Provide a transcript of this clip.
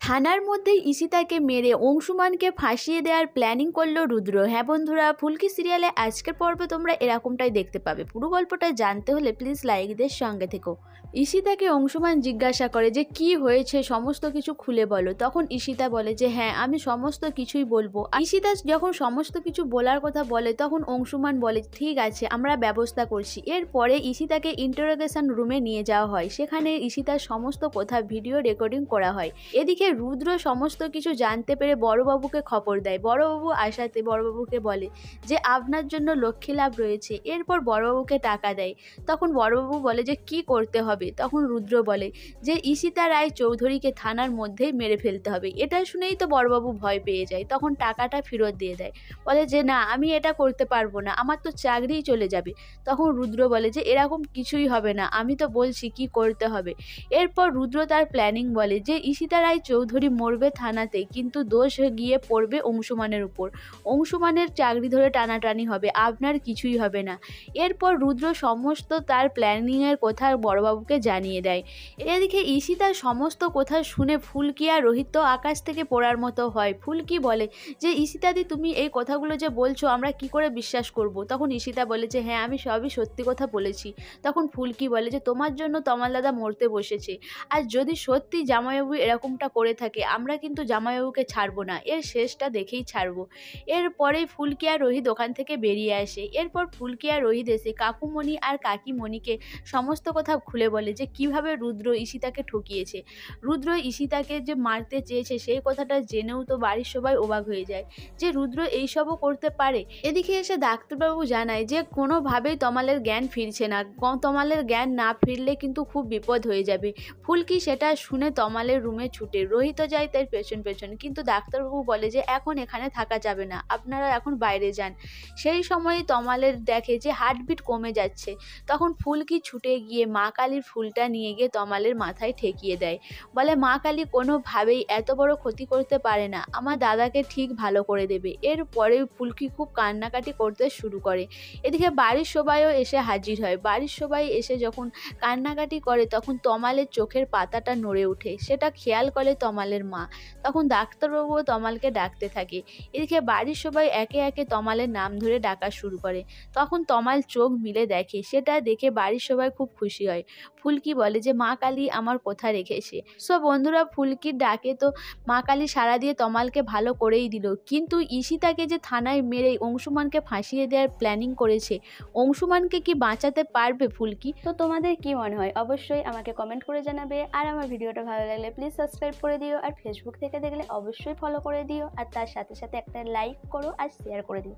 থানার মধ্যে ঈশিতাকে মেরে অংশুমানকে ফাঁসিয়ে দেওয়ার প্ল্যানিং করলো রুদ্র। হ্যাঁ বন্ধুরা, ফুলকি সিরিয়ালে আজকের পর্বে তোমরা এরকমটাই দেখতে পাবে। পুরো গল্পটা জানতে হলে প্লিজ লাইকদের সঙ্গে থেকো। ঈশিতাকে অংশুমান জিজ্ঞাসা করে যে কি হয়েছে, সমস্ত কিছু খুলে বলো। তখন ঈশিতা বলে যে হ্যাঁ, আমি সমস্ত কিছুই বলবো। ঈশিতা যখন সমস্ত কিছু বলার কথা বলে তখন অংশুমান বলে ঠিক আছে, আমরা ব্যবস্থা করছি। এরপরে ঈশিতাকে ইন্টারোগেশন রুমে নিয়ে যাওয়া হয়। সেখানে ঈশিতার সমস্ত কথা ভিডিও রেকর্ডিং করা হয়। এদিকে রুদ্র সমস্ত কিছু জানতে পেরে বড়বাবুকে খবর দেয়। বড়বাবু আসাতে বড়বাবুকে বলে যে আপনার জন্য লক্ষ্মী লাভ রয়েছে। এরপর বড়বাবুকে টাকা দেয়। তখন বড়বাবু বলে যে কি করতে হবে। তখন রুদ্র বলে যে ঈশিতা রায় চৌধুরীকে থানার মধ্যেই মেরে ফেলতে হবে। এটা শুনেই তো বড়বাবু ভয় পেয়ে যায়। তখন টাকাটা ফেরত দিয়ে দেয়, বলে যে না, আমি এটা করতে পারবো না, আমার তো চাকরিই চলে যাবে। তখন রুদ্র বলে যে এরকম কিছুই হবে না, আমি তো বলছি কি করতে হবে। এরপর রুদ্র তার প্ল্যানিং বলে যে ঈশিতা রায় চৌধুরী মরবে থানাতে, কিন্তু দোষ গিয়ে পড়বে অংশুমানের উপর। অংশুমানের চাকরি ধরে টানাটানি হবে, আপনার কিছুই হবে না। এরপর রুদ্র সমস্ত তার প্ল্যানিংয়ের কথা বড়বাবুকে জানিয়ে দেয়। এদিকে ঈশিতার সমস্ত কথা শুনে ফুলকি আর রোহিত তো আকাশ থেকে পড়ার মতো হয়। ফুলকি বলে যে ঈশিতাদি, তুমি এই কথাগুলো যে বলছো আমরা কি করে বিশ্বাস করব। তখন ঈশিতা বলে যে হ্যাঁ, আমি সবই সত্যি কথা বলেছি। তখন ফুলকি বলে যে তোমার জন্য তমাল দাদা মরতে বসেছে, আর যদি সত্যি জামাইবাবু এরকমটা করে থাকে আমরা কিন্তু জামাইবাবুকে ছাড়বো না, এর শেষটা দেখেই ছাড়বো। এরপরেই ফুলকি আর রোহিত ওখান থেকে বেরিয়ে আসে। এরপর ফুলকি আর রোহিত এসে কাকুমণি আর কাকিমণিকে সমস্ত কথা খুলে বলে যে কিভাবে রুদ্র ঈশিতাকে ঠকিয়েছে। রুদ্র ঈশিতাকে যে মারতে চেয়েছে সেই কথাটা জেনেও তো বাড়ির সবাই অবাক হয়ে যায় যে রুদ্র এইসবও করতে পারে। এদিকে এসে ডাক্তারবাবু জানায় যে কোনোভাবেই তমালের জ্ঞান ফিরছে না, তমালের জ্ঞান না ফিরলে কিন্তু খুব বিপদ হয়ে যাবে। ফুলকি সেটা শুনে তমালের রুমে ছুটে, রোহিত যায় তার পেছন পেছন, কিন্তু ডাক্তারবাবু বলে যে এখন এখানে থাকা যাবে না, আপনারা এখন বাইরে যান। সেই সময় তমালের দেখে যে হার্টবিট কমে যাচ্ছে। তখন ফুলকি ছুটে গিয়ে মা কালীর ফুলটা নিয়ে গিয়ে তমালের মাথায় ঠেকিয়ে দেয়, বলে মা কালী কোনোভাবেই এত বড় ক্ষতি করতে পারে না, আমার দাদাকে ঠিক ভালো করে দেবে। এরপরে ফুলকি খুব কান্নাকাটি করতে শুরু করে। এদিকে বাড়ির সবাইও এসে হাজির হয়। বাড়ির সবাই এসে যখন কান্নাকাটি করে তখন তমালের চোখের পাতাটা নড়ে ওঠে, সেটা খেয়াল করে তমালের মা। তখন ডাক্তারবাবুও তমালকে ডাকতে থাকে। এদিকে বাড়ির সবাই একে একে তমালের নাম ধরে ডাকা শুরু করে। তখন তমাল চোখ মিলে দেখে, সেটা দেখে বাড়ির সবাই খুব খুশি হয়। ফুলকি বলে যে মা কালী আমার কথা রেখেছে। সব বন্ধুরা ফুলকির ডাকে তো মা কালী সাড়া দিয়ে তমালকে ভালো করেই দিল, কিন্তু ঈশিতাকে যে থানায় মেরে অংশুমানকে ফাঁসিয়ে দেওয়ার প্ল্যানিং করেছে, অংশুমানকে কি বাঁচাতে পারবে ফুলকি? তো তোমাদের কি মনে হয় অবশ্যই আমাকে কমেন্ট করে জানাবে। আর আমার ভিডিওটা ভালো লাগলে প্লিজ সাবস্ক্রাইব করে দিও, আর ফেসবুক থেকে দেখলে অবশ্যই ফলো করে দিও, আর তার সাথে সাথে একটা লাইক করো আর শেয়ার করে দিও।